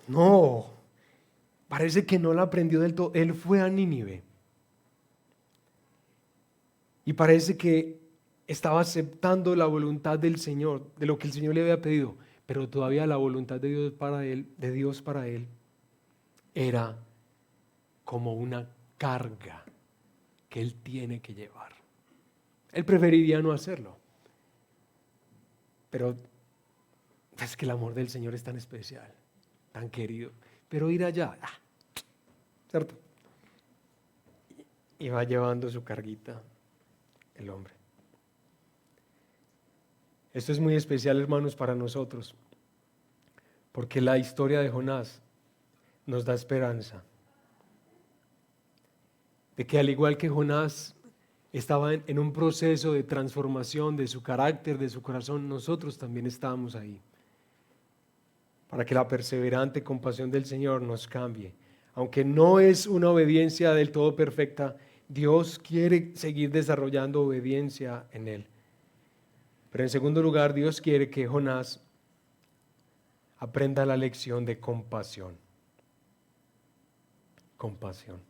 No, parece que no la aprendió del todo. Él fue a Nínive y parece que estaba aceptando la voluntad del Señor, de lo que el Señor le había pedido, pero todavía la voluntad de Dios para él, era como una carga que él tiene que llevar. Él preferiría no hacerlo, pero es que el amor del Señor es tan especial, tan querido, pero ir allá, ¿cierto? Y va llevando su carguita el hombre. Esto es muy especial, hermanos, para nosotros, porque la historia de Jonás nos da esperanza de que al igual que Jonás estaba en un proceso de transformación de su carácter, de su corazón, nosotros también estábamos ahí, para que la perseverante compasión del Señor nos cambie. Aunque no es una obediencia del todo perfecta, Dios quiere seguir desarrollando obediencia en él. Pero en segundo lugar, Dios quiere que Jonás aprenda la lección de compasión. Compasión.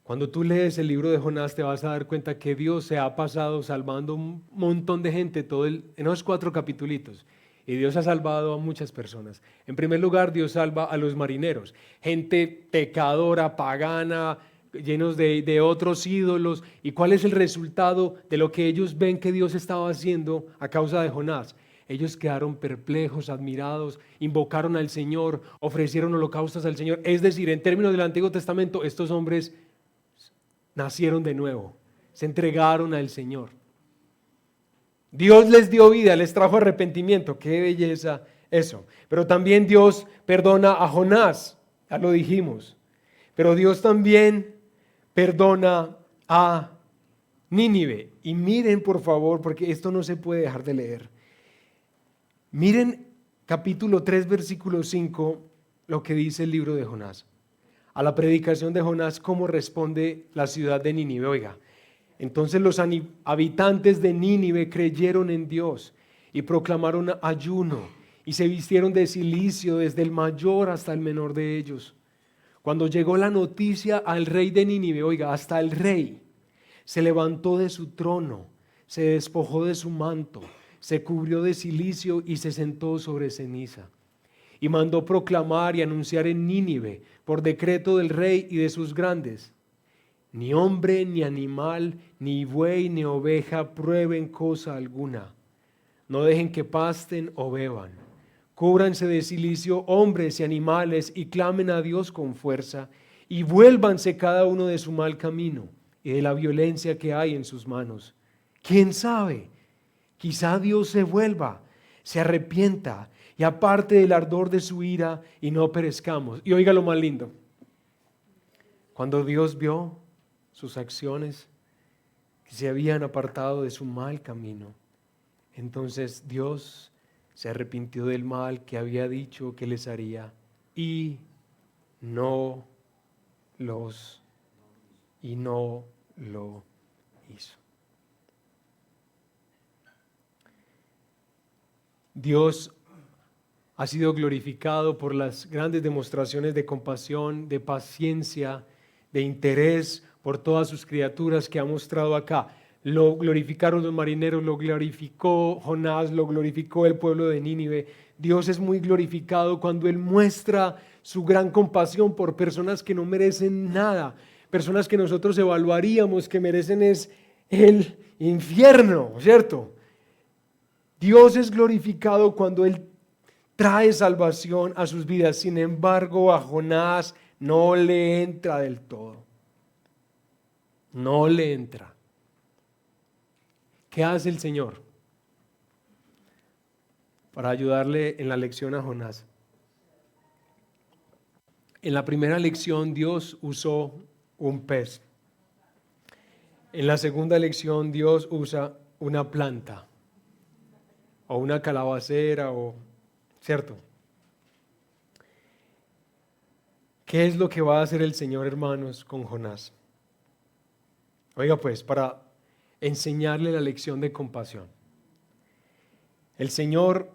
Cuando tú lees el libro de Jonás te vas a dar cuenta que Dios se ha pasado salvando un montón de gente en esos 4 capitulitos. Y Dios ha salvado a muchas personas. En primer lugar, Dios salva a los marineros, gente pecadora, pagana, llenos de otros ídolos. ¿Y cuál es el resultado de lo que ellos ven que Dios estaba haciendo a causa de Jonás? Ellos quedaron perplejos, admirados, invocaron al Señor, ofrecieron holocaustos al Señor. Es decir, en términos del Antiguo Testamento, estos hombres nacieron de nuevo, se entregaron al Señor. Dios les dio vida, les trajo arrepentimiento. Qué belleza eso. Pero también Dios perdona a Jonás, ya lo dijimos. Pero Dios también perdona a Nínive. Y miren, por favor, porque esto no se puede dejar de leer. Miren capítulo 3, versículo 5, lo que dice el libro de Jonás. A la predicación de Jonás, ¿cómo responde la ciudad de Nínive? Oiga, entonces los habitantes de Nínive creyeron en Dios y proclamaron ayuno y se vistieron de cilicio desde el mayor hasta el menor de ellos. Cuando llegó la noticia al rey de Nínive, oiga, hasta el rey se levantó de su trono, se despojó de su manto, se cubrió de cilicio y se sentó sobre ceniza. Y mandó proclamar y anunciar en Nínive, por decreto del rey y de sus grandes: ni hombre, ni animal, ni buey, ni oveja prueben cosa alguna. No dejen que pasten o beban. Cúbranse de cilicio hombres y animales y clamen a Dios con fuerza, y vuélvanse cada uno de su mal camino y de la violencia que hay en sus manos. ¿Quién sabe? Quizá Dios se vuelva, se arrepienta y aparte del ardor de su ira y no perezcamos. Y oiga lo más lindo. Cuando Dios vio sus acciones, que se habían apartado de su mal camino, entonces Dios se arrepintió del mal que había dicho que les haría y no lo hizo. Dios ha sido glorificado por las grandes demostraciones de compasión, de paciencia, de interés por todas sus criaturas que ha mostrado acá. Lo glorificaron los marineros, lo glorificó Jonás, lo glorificó el pueblo de Nínive. Dios es muy glorificado cuando Él muestra su gran compasión por personas que no merecen nada, personas que nosotros evaluaríamos que merecen es el infierno, ¿cierto? Dios es glorificado cuando Él trae salvación a sus vidas. Sin embargo, a Jonás no le entra del todo. No le entra. ¿Qué hace el Señor para ayudarle en la lección a Jonás? En la primera lección Dios usó un pez. En la segunda lección Dios usa una planta o una calabacera, ¿cierto? ¿Qué es lo que va a hacer el Señor, hermanos, con Jonás? Oiga pues, para enseñarle la lección de compasión, el Señor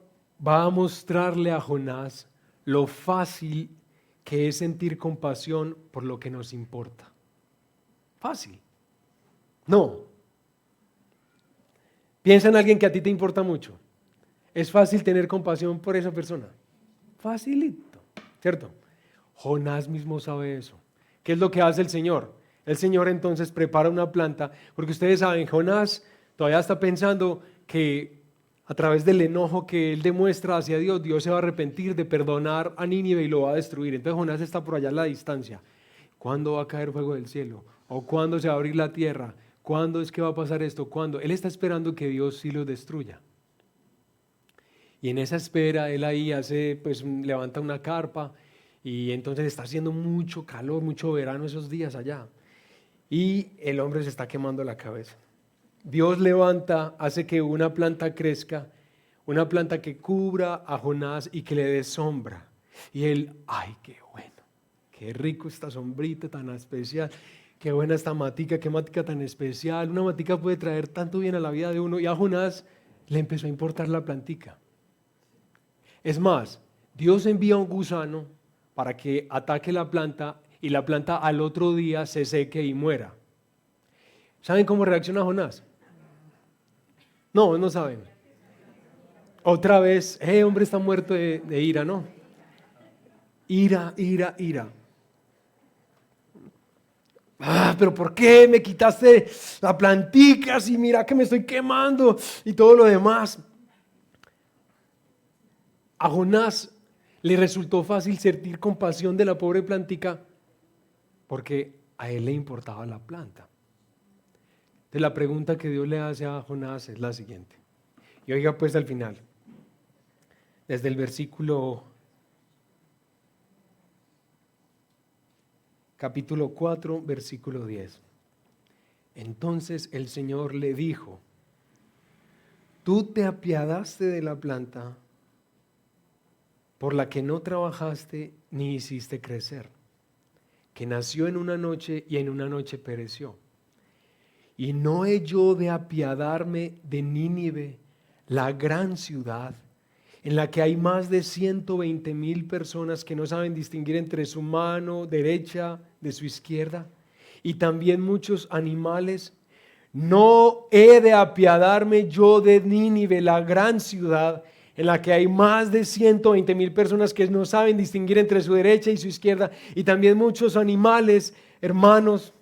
va a mostrarle a Jonás lo fácil que es sentir compasión por lo que nos importa. Fácil. No. Piensa en alguien que a ti te importa mucho. ¿Es fácil tener compasión por esa persona? Facilito, ¿cierto? Jonás mismo sabe eso. ¿Qué es lo que hace el Señor? El Señor entonces prepara una planta, porque ustedes saben, Jonás todavía está pensando que a través del enojo que él demuestra hacia Dios, Dios se va a arrepentir de perdonar a Nínive y lo va a destruir. Entonces Jonás está por allá a la distancia. ¿Cuándo va a caer fuego del cielo? ¿O cuándo se va a abrir la tierra? ¿Cuándo es que va a pasar esto? ¿Cuándo? Él está esperando que Dios sí lo destruya. Y en esa espera, él ahí levanta una carpa y entonces está haciendo mucho calor, mucho verano esos días allá. Y el hombre se está quemando la cabeza. Dios levanta, hace que una planta crezca, una planta que cubra a Jonás y que le dé sombra. Y él, ¡ay, qué bueno! ¡Qué rico esta sombrita tan especial! ¡Qué buena esta matica! ¡Qué matica tan especial! Una matica puede traer tanto bien a la vida de uno. Y a Jonás le empezó a importar la plantica. Es más, Dios envía un gusano para que ataque la planta y la planta al otro día se seque y muera. ¿Saben cómo reacciona Jonás? No saben. Otra vez, hombre está muerto de ira, ¿no? Ira. Pero ¿por qué me quitaste la plantica si mira que me estoy quemando y todo lo demás? A Jonás le resultó fácil sentir compasión de la pobre plantica porque a él le importaba la planta. Entonces la pregunta que Dios le hace a Jonás es la siguiente. Y oiga pues al final, desde el versículo capítulo 4, versículo 10. Entonces el Señor le dijo, tú te apiadaste de la planta por la que no trabajaste ni hiciste crecer, que nació en una noche y en una noche pereció. Y no he yo de apiadarme de Nínive, la gran ciudad, en la que hay más de 120,000 personas que no saben distinguir entre su mano derecha de su izquierda, y también muchos animales. No he de apiadarme yo de Nínive, la gran ciudad, en la que hay más de 120,000 personas que no saben distinguir entre su derecha y su izquierda, y también muchos animales, hermanos.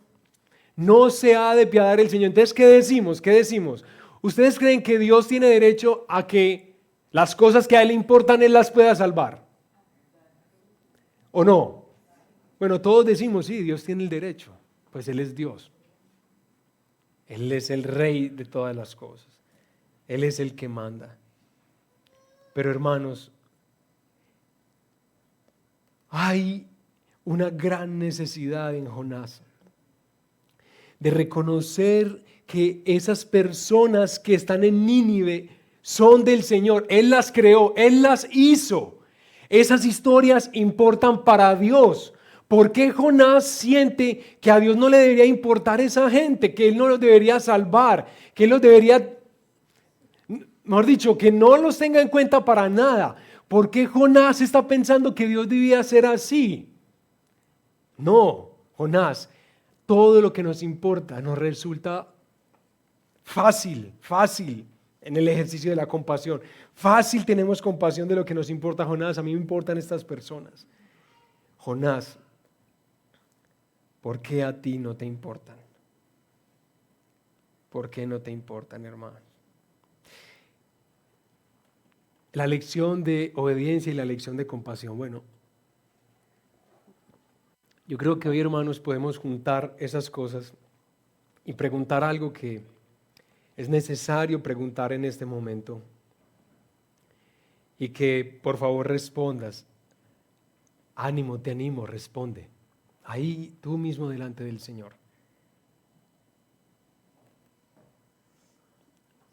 No se ha de apiadar el Señor. Entonces, ¿qué decimos? ¿Qué decimos? ¿Ustedes creen que Dios tiene derecho a que las cosas que a Él le importan, Él las pueda salvar? ¿O no? Bueno, todos decimos, sí, Dios tiene el derecho, pues Él es Dios. Él es el rey de todas las cosas. Él es el que manda. Pero hermanos, hay una gran necesidad en Jonás de reconocer que esas personas que están en Nínive son del Señor. Él las creó, Él las hizo. Esas historias importan para Dios. ¿Por qué Jonás siente que a Dios no le debería importar esa gente? Que Él no los debería salvar, que Él los debería, mejor dicho, que no los tenga en cuenta para nada. ¿Por qué Jonás está pensando que Dios debía ser así? No, Jonás, todo lo que nos importa nos resulta fácil en el ejercicio de la compasión. Fácil tenemos compasión de lo que nos importa. Jonás, a mí me importan estas personas. Jonás, ¿por qué a ti no te importan? ¿Por qué no te importan, hermano? La lección de obediencia y la lección de compasión. Bueno, yo creo que hoy, hermanos, podemos juntar esas cosas y preguntar algo que es necesario preguntar en este momento. Y que por favor respondas. Ánimo, te animo, responde. Ahí tú mismo delante del Señor.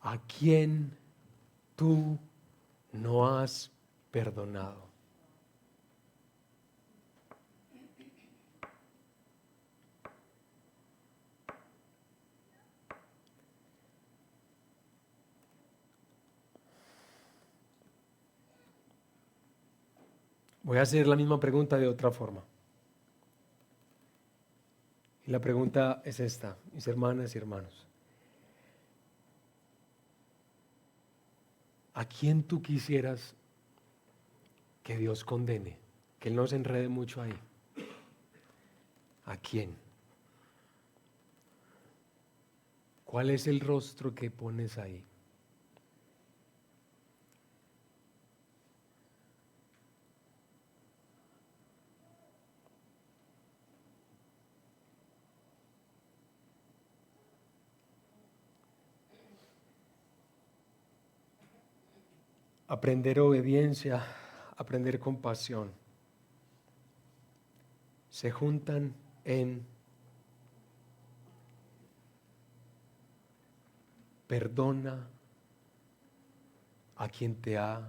¿A quién tú no has perdonado? Voy a hacer la misma pregunta de otra forma. Y la pregunta es esta, mis hermanas y hermanos. ¿A quién tú quisieras que Dios condene? Que Él no se enrede mucho ahí. ¿A quién? ¿Cuál es el rostro que pones ahí? Aprender obediencia, aprender compasión, se juntan en perdona a quien te ha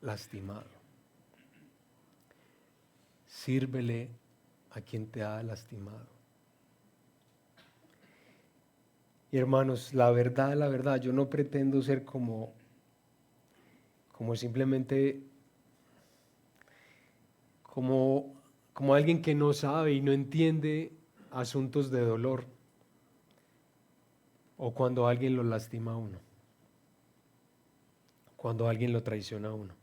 lastimado. Sírvele a quien te ha lastimado. Y hermanos, la verdad, yo no pretendo ser como simplemente como alguien que no sabe y no entiende asuntos de dolor o cuando alguien lo lastima a uno, cuando alguien lo traiciona a uno.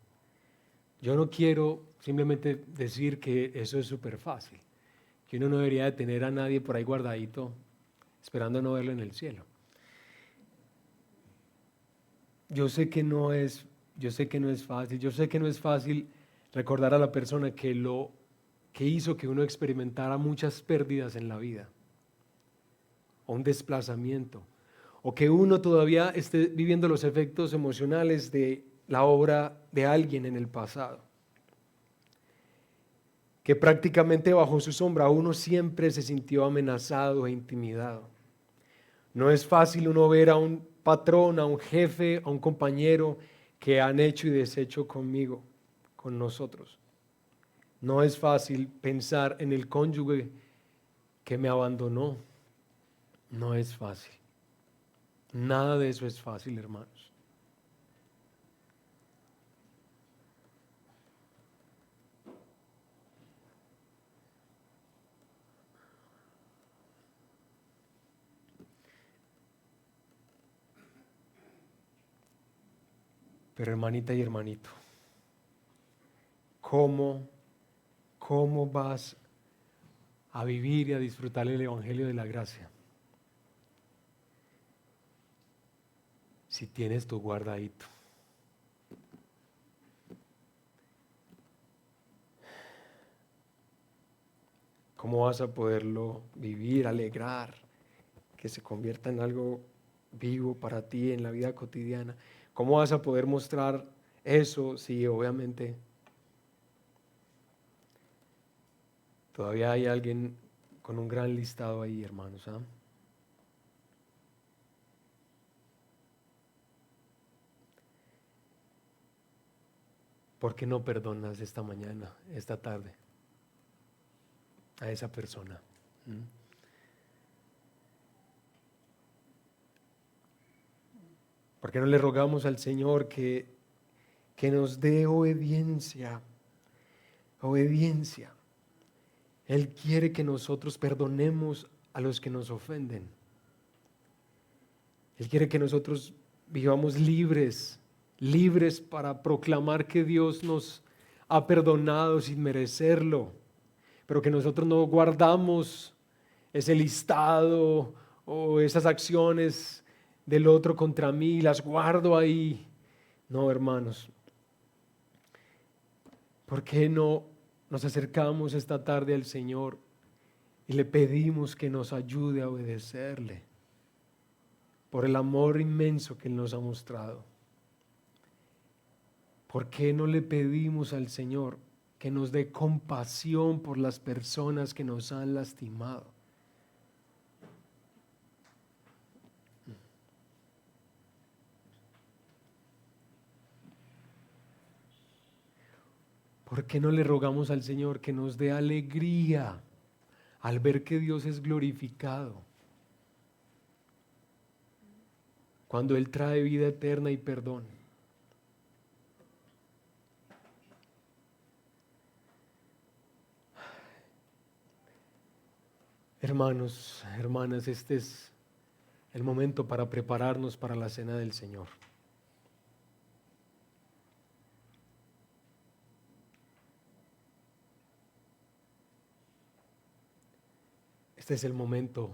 Yo no quiero simplemente decir que eso es súper fácil. que uno no debería de tener a nadie por ahí guardadito, esperando no verlo en el cielo. Yo sé que no es fácil, yo sé que no es fácil recordar a la persona que hizo que uno experimentara muchas pérdidas en la vida, o un desplazamiento, o que uno todavía esté viviendo los efectos emocionales de la obra de alguien en el pasado, que prácticamente bajo su sombra uno siempre se sintió amenazado e intimidado. No es fácil uno ver a un patrón, a un jefe, a un compañero que han hecho y deshecho conmigo, con nosotros. No es fácil pensar en el cónyuge que me abandonó. No es fácil. Nada de eso es fácil, hermanos. Pero hermanita y hermanito, ¿cómo vas a vivir y a disfrutar el Evangelio de la gracia si tienes tu guardadito? ¿Cómo vas a poderlo vivir, alegrar, que se convierta en algo vivo para ti en la vida cotidiana? ¿Cómo vas a poder mostrar eso si obviamente todavía hay alguien con un gran listado ahí, hermanos? ¿Ah? ¿Por qué no perdonas esta mañana, esta tarde, a esa persona? ¿Mm? ¿Por qué no le rogamos al Señor que nos dé obediencia? Obediencia. Él quiere que nosotros perdonemos a los que nos ofenden. Él quiere que nosotros vivamos libres, libres para proclamar que Dios nos ha perdonado sin merecerlo, pero que nosotros no guardamos ese listado o esas acciones del otro contra mí, las guardo ahí. No, hermanos, ¿por qué no nos acercamos esta tarde al Señor y le pedimos que nos ayude a obedecerle por el amor inmenso que Él nos ha mostrado? ¿Por qué no le pedimos al Señor que nos dé compasión por las personas que nos han lastimado? ¿Por qué no le rogamos al Señor que nos dé alegría al ver que Dios es glorificado cuando Él trae vida eterna y perdón? Hermanos, hermanas, este es el momento para prepararnos para la cena del Señor. Este es el momento